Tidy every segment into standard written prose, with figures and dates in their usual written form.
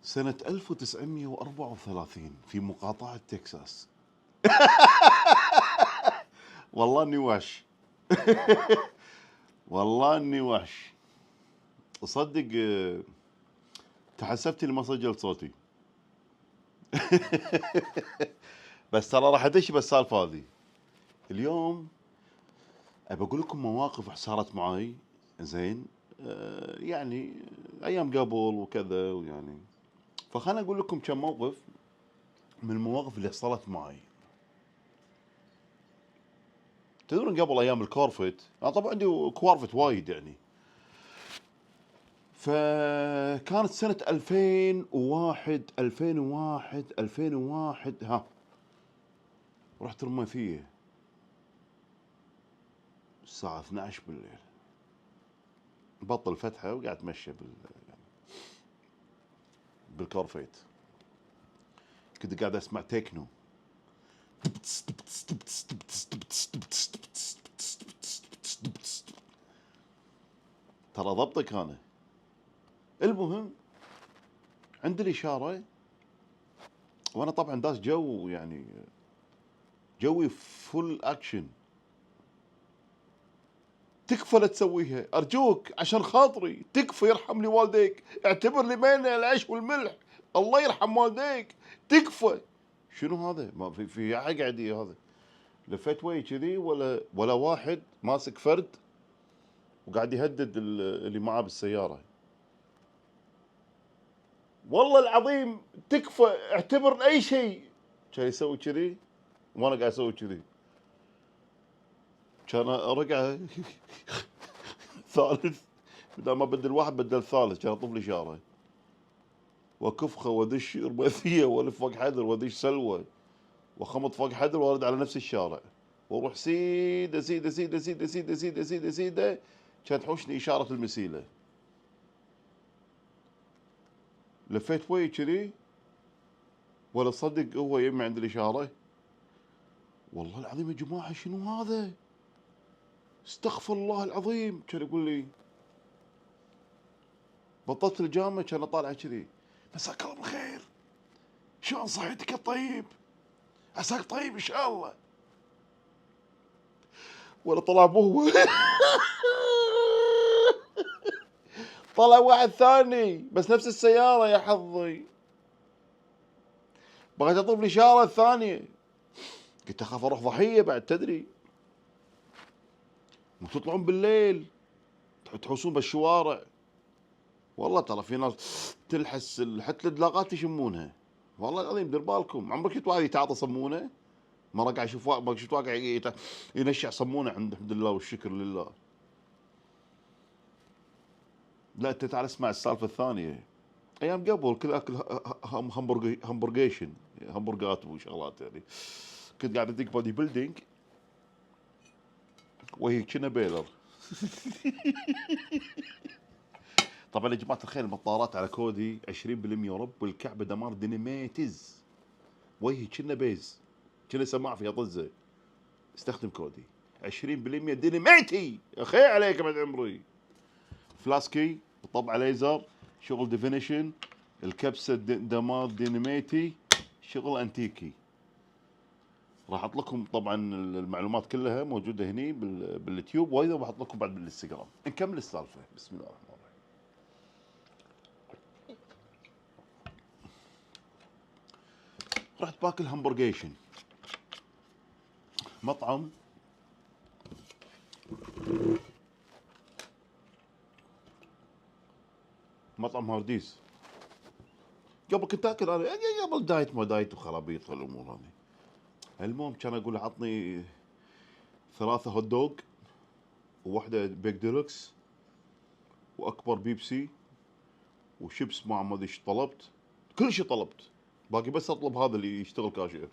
سنة 1934 في مقاطعة تكساس. والله اني وحش. والله اني وحش. صدق تحسبت اني ما سجلت صوتي. بس ترى راح ادش بالسالفة هذه اليوم. ابى اقول لكم مواقف صارت معي. زين. يعني ايام قبل وكذا ويعني. فخلنا اقول لكم كم موقف من المواقف اللي حصلت معي. تدرون قبل ايام الكورفت انا طبعا عندي كوارفت وايد يعني. فكانت سنة 2001 ها. رحت المنوفية الساعة 12 بالليل. بطل فتحة وقاعد اتمشى بالكورفيت. كنت قاعد اسمع تكنو. ترى ضبطك انا. المهم عند الاشارة وانا طبعا داس جو يعني جوي فل اكشن. تكفى لا تسويها ارجوك عشان خاطري. تكفى يرحم لي والديك. اعتبر لي بين العيش والملح. الله يرحم والديك. تكفى. شنو هذا؟ ما في قاعد هذا. لفيت وجهي كذي ولا واحد ماسك فرد وقاعد يهدد اللي معاه بالسياره. والله العظيم تكفى. اعتبر اي شيء. كان يسوي كذي وانا قاعد اسوي كذي. كان ارجع ثالث. بدل ما بدل واحد بدل ثالث. كان اطف لي اشاره وكفخه ودش رماثيه والف فوق حدر ودش سلوى وخمط فوق حدر وارد على نفس الشارع واروح سيده سيده سيده سيده سيده سيده سيده سيده. كانت تحوشني اشاره المسيله. لفيت وجهي كذي ولا تصدق هو يمي عند الاشاره. والله العظيم يا جماعه شنو هذا؟ استغفر الله العظيم. كان يقول لي بطلت الجامعه كان اطالع كذي. مساك الله بالخير. شلون صحتك يا طيب؟ عساك طيب ان شاء الله. ولا طلع بهو. طلع واحد ثاني بس نفس السيارة يا حظي. بغيت اطلب الاشارة الثانية. قلت اخاف اروح ضحية بعد تدري. وتطلعون بالليل تحوسون بالشوارع. والله ترى في ناس تلحس حتى الدلاغات يشمونها. والله العظيم دير بالكم. عمرك شفت واحد يتعاطى صمونه؟ مرة قاعد اشوف ما شفت واحد ينشع صمونه عند الحمد لله والشكر لله. لا انت تعال اسمع السالفة الثانية. ايام قبل كنت اكل همبرجيشن همبرجات وشغلات يعني. كنت قاعد ادق بودي بيلدينج وهي كنا بيلر. طبعا يا جماعه الخير المطارات على كودي 20% ورب الكعبه دمار ديناميتز. وهي كنا بيز. كنا سماعه فيها طزه. استخدم كودي 20% ديناميتي. اخي عليك بعد عمري. فلاسكي طبعه ليزر شغل ديفينيشن. الكبسه دمار ديناميتي شغل انتيكي. راح احط لكم طبعا المعلومات كلها موجوده هني باليوتيوب وايضا بحط لكم بعد بالانستغرام. نكمل السالفه. بسم الله الرحمن الرحيم. رحت باكل همبرجيشن مطعم هارديس. قبل كنت اكل انا قبل دايت ما دايت وخرابيط والامور هذه. المهم كان اقول عطني 3 هوت دوغ وواحده بيك ديلكس واكبر بيبسي وشيبس ما ادري ايش طلبت. كل شيء طلبت. باقي بس اطلب هذا اللي يشتغل كاشير.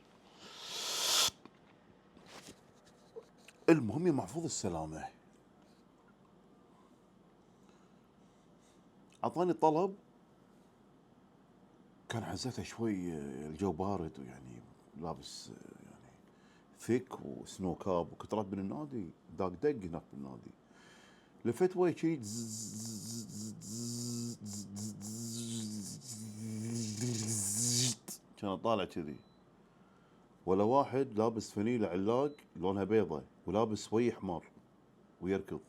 المهم يا محفوظ السلامه اعطاني طلب. كان حسيته شوي الجو بارد ويعني لابس يعني ثيك وسنو كاب وكنت رايح من النادي داق دق هناك بالنادي. لفيت وجهي كان طالع كذي، ولا واحد لابس فنيلة علاق لونها بيضة ولابس وي حمار ويركض.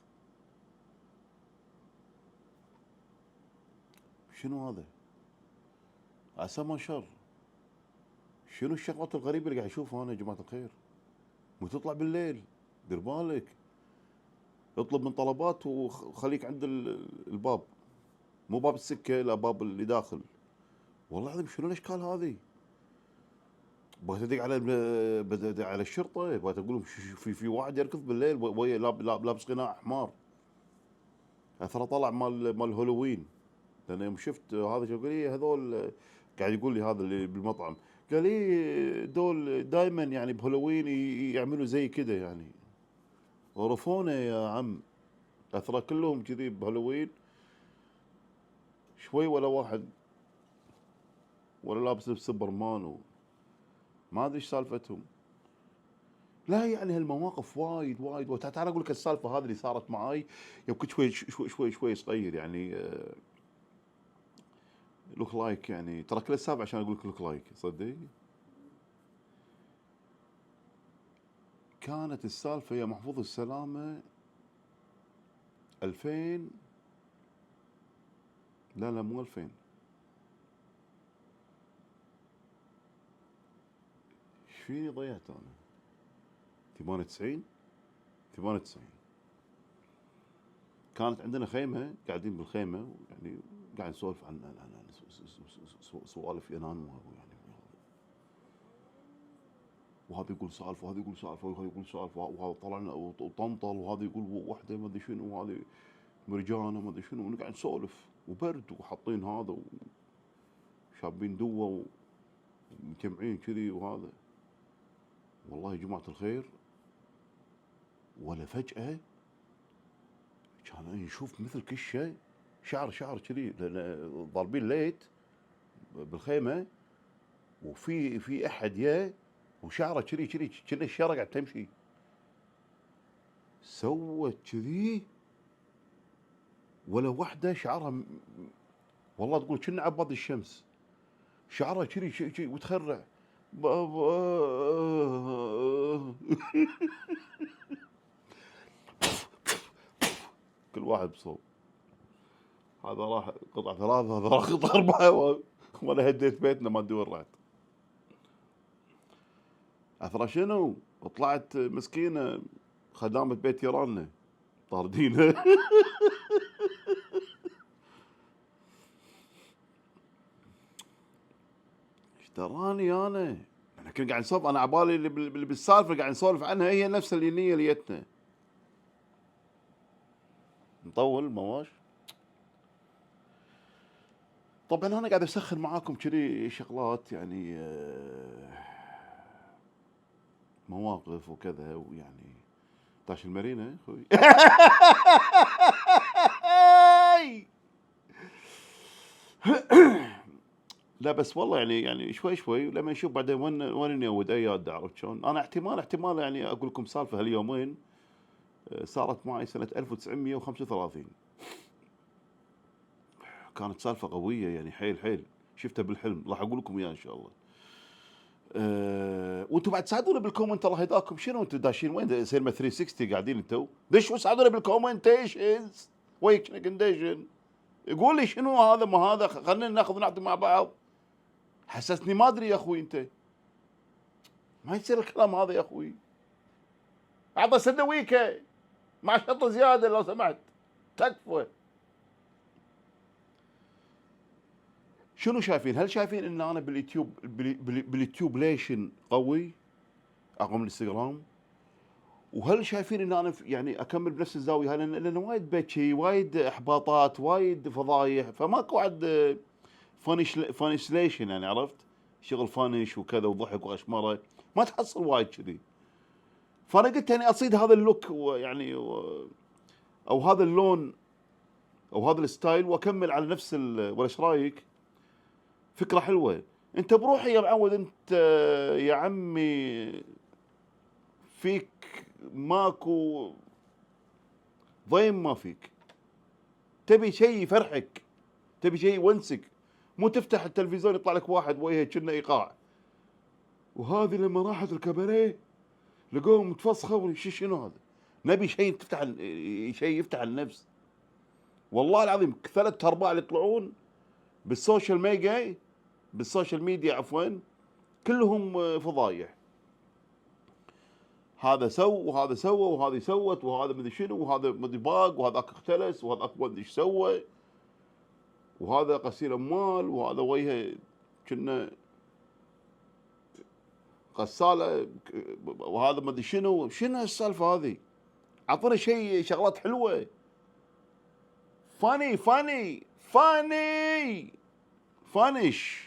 شنو هذا؟ عسى ما شر. شنو الشغلات الغريبة اللي قاعد اشوفها انا يا جماعة الخير؟ وتطلع بالليل دير بالك، اطلب من طلبات وخليك عند الباب، مو باب السكة، لا باب اللي داخل. والله العظيم شنو الاشكال هذه؟ بغيت ادق على الشرطة، بغيت اقول لهم في واحد يركض بالليل وهي لابس قناع حمار. ترى طلع مال هالوين، لان يوم شفت هذا شو قال لي هذول، قاعد يقول لي هذا اللي بالمطعم، قال لي دول دائما يعني بهالوين يعملوا زي كذا يعني. عرفونا يا عم، اثرى كلهم كذي بهالوين، شوي ولا واحد ولا لابس لبس سوبرمان ما ادري ايش سالفتهم. لا يعني هالمواقف وايد. تعال اقول لك السالفه هذه اللي صارت معاي يوم كنت شوي صغير يعني. لوك لايك يعني، ترى كل السابع عشان اقول لك لوك لايك صدق. كانت السالفه يا محفوظ السلامه 2000، لا مو 2000، ايش فيني ضيعت انا، 98. كانت عندنا خيمه، قاعدين بالخيمه يعني قاعد نسولف عن سوالف ينان يعني، وهذا يقول سالفه وهذا يقول سالفه وهذا يقول سالفه وهذا طلعنا وطنطل وهذا يقول وحده ما ادري شنو وهذه مرجانه ما ادري شنو، ونقعد نسولف وبرد وحاطين هذا وشابين دوه ومجمعين كذي وهذا. والله يا جماعه الخير ولا فجاه كان نشوف مثل كل شيء شعر كذي، لان ضاربين ليت بالخيمه وفي احد يا وشعره كذي كنا الشارع قاعد تمشي سوت كذي، ولا وحده شعرها والله تقول كنا عباد الشمس، شعرها كذي وتخرع كل واحد بصوب. هذا راح قطعة 3، هذا راح قطعة 4، وانا هديت بيتنا ما ادري وين رحت. اثرى شنو؟ طلعت مسكينه خدامة بيت جيراننا طاردينها. ايش دراني انا كنت قاعد نسولف، انا عبالي اللي بالسالفه قاعد نسولف عنها هي نفس النيه اللي جتنا. نطول مواش. طبعا انا قاعد اسخن معاكم كذي شغلات يعني مواقف وكذا، ويعني طاش المارينا اخوي. لا بس والله يعني شوي لما نشوف بعدين وين نيود اياد، عرفت شلون؟ انا احتمال يعني اقول لكم سالفه هاليومين صارت معي سنه 1935. كانت سالفه قويه يعني حيل شفتها بالحلم، راح اقول لكم اياها ان شاء الله. وانتم بعد ساعدونا بالكومنت، الله يهداكم. شنو انتم داشين وين؟ سينما 360 قاعدين انتم دشوا ساعدونا بالكومنتيشنز، ويك ريكومنديشن، يقول لي شنو هذا ما هذا، خلينا ناخذ ونعطي مع بعض. حسسني ما ادري يا اخوي، انت ما يصير الكلام هذا يا اخوي. اعطى سندويكه مع شطه زياده لو سمحت، تكفى. شنو شايفين؟ هل شايفين ان انا باليوتيوب ليشن قوي اقوم الانستغرام؟ وهل شايفين ان انا يعني اكمل بنفس الزاويه هاي؟ لان وايد بكي، وايد احباطات، وايد فضايح، فماكو عاد فانيشليشن يعني، عرفت؟ شغل فانيش وكذا وضحك واشمره ما تحصل وايد كذي. فانا قلت يعني اصيد هذا اللوك يعني او هذا اللون او هذا الستايل واكمل على نفس ولا ايش رايك؟ فكره حلوه. انت بروحي يا معود، انت يا عمي فيك ماكو ضيم، ما فيك. تبي شيء يفرحك، تبي شيء يونسك، مو تفتح التلفزيون يطلع لك واحد وجهه كأنه ايقاع، وهذه لما راحت الكباريه لقوهم متفسخه شنو هذا؟ نبي شيء شيء يفتح النفس. والله العظيم 3/4 اللي يطلعون بالسوشيال ميديا عفوا كلهم فضايح. هذا وهذا سوى وهذه سوت وهذا مدري شنو وهذا مدري باق وهذاك اختلس وهذاك مدري ايش سوى وهذا غسيل اموال وهذا وجهه كنا غساله وهذا مدري شنو السالفه هذه. اعطونا شغلات حلوه فانيش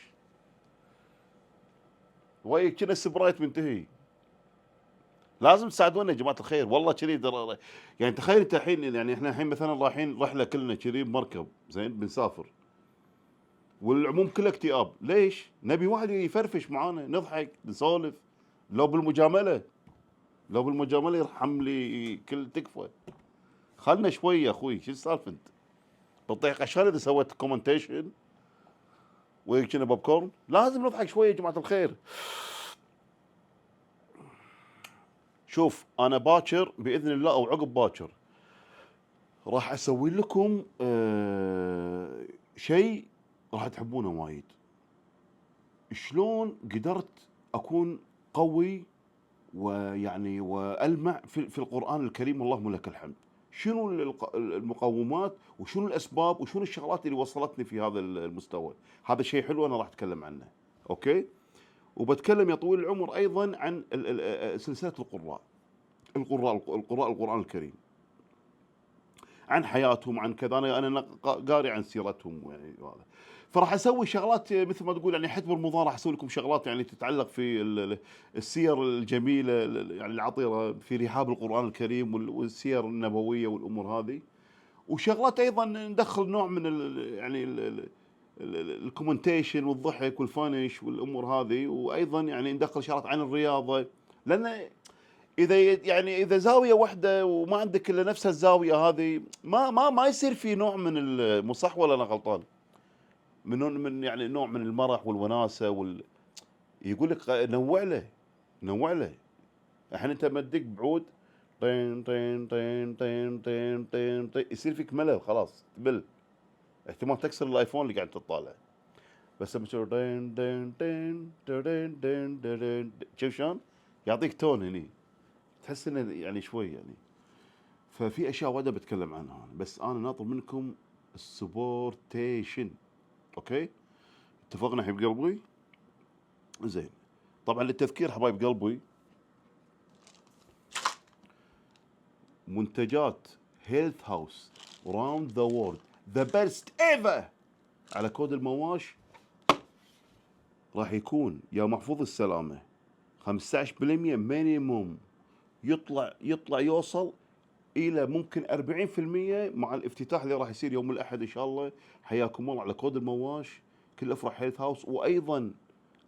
وجهك كنا سبرايت منتهي. لازم تساعدونا يا جماعه الخير والله كذي. يعني تخيل انت الحين، يعني احنا الحين مثلا رايحين رحله كلنا كذي بمركب زين بنسافر والعموم كله اكتئاب. ليش؟ نبي واحد يفرفش معانا نضحك نسولف. لو بالمجامله يرحم لي كل تكفى. خلنا شوي يا اخوي. شو السالفه انت؟ بطيح قشره اذا سويت كومنتيشن وهيك كنا بوب كورن. لازم نضحك شوي يا جماعه الخير. شوف انا باكر باذن الله او عقب باكر راح اسوي لكم شيء راح تحبونه وايد. شلون قدرت اكون قوي ويعني والمع في القرآن الكريم اللهم لك الحمد. شنو المقومات وشنو الاسباب وشنو الشغلات اللي وصلتني في هذا المستوى. هذا شيء حلو انا راح اتكلم عنه. اوكي. وبتكلم يا طويل العمر ايضا عن سلسله القراء الكريم، عن حياتهم عن كذا. انا قاري عن سيرتهم يعني هذا. فراح اسوي شغلات مثل ما تقول يعني حتى بالمضان راح اسوي لكم شغلات يعني تتعلق في السير الجميله يعني العطيره في رحاب القران الكريم والسير النبويه والامور هذه. وشغلات ايضا ندخل نوع من الكومنتيشن والضحك والفانش والامور هذه. وايضا يعني ندخل شغلات عن الرياضه، لان اذا زاويه واحده وما عندك الا نفس الزاويه هذه ما يصير في نوع من المصح ولا انا غلطان؟ من يعني نوع من المرح والوناسه يقول لك نوع له. الحين انت مديك بعود طين طين طين طين طين طين طين يصير فيك ملل خلاص تبل. احتمال تكسر الايفون اللي قاعد تطالع. بس لما تسوي طين طين طين طين طين طين شوف شلون يعطيك تون هني تحس انه يعني شوي يعني. ففي اشياء وايد بتكلم عنها بس انا ناطر منكم السبورتيشن. اوكي اتفقنا حبيب قلبي؟ زين. طبعا للتذكير حبايب قلبي، منتجات هيلث هاوس راوند ذا وورلد ذا بيست ايفر على كود المواش راح يكون يا محفوظ السلامه 15% مينيموم يطلع يوصل الى ممكن 40% مع الافتتاح اللي راح يصير يوم الاحد ان شاء الله. حياكم الله على كود المواش كل افرع هيلث هاوس، وايضا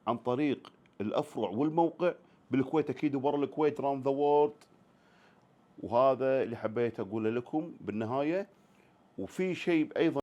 عن طريق الافرع والموقع بالكويت اكيد وبرا الكويت راوند ذا وورلد. وهذا اللي حبيت اقوله لكم بالنهايه. وفي شيء ايضا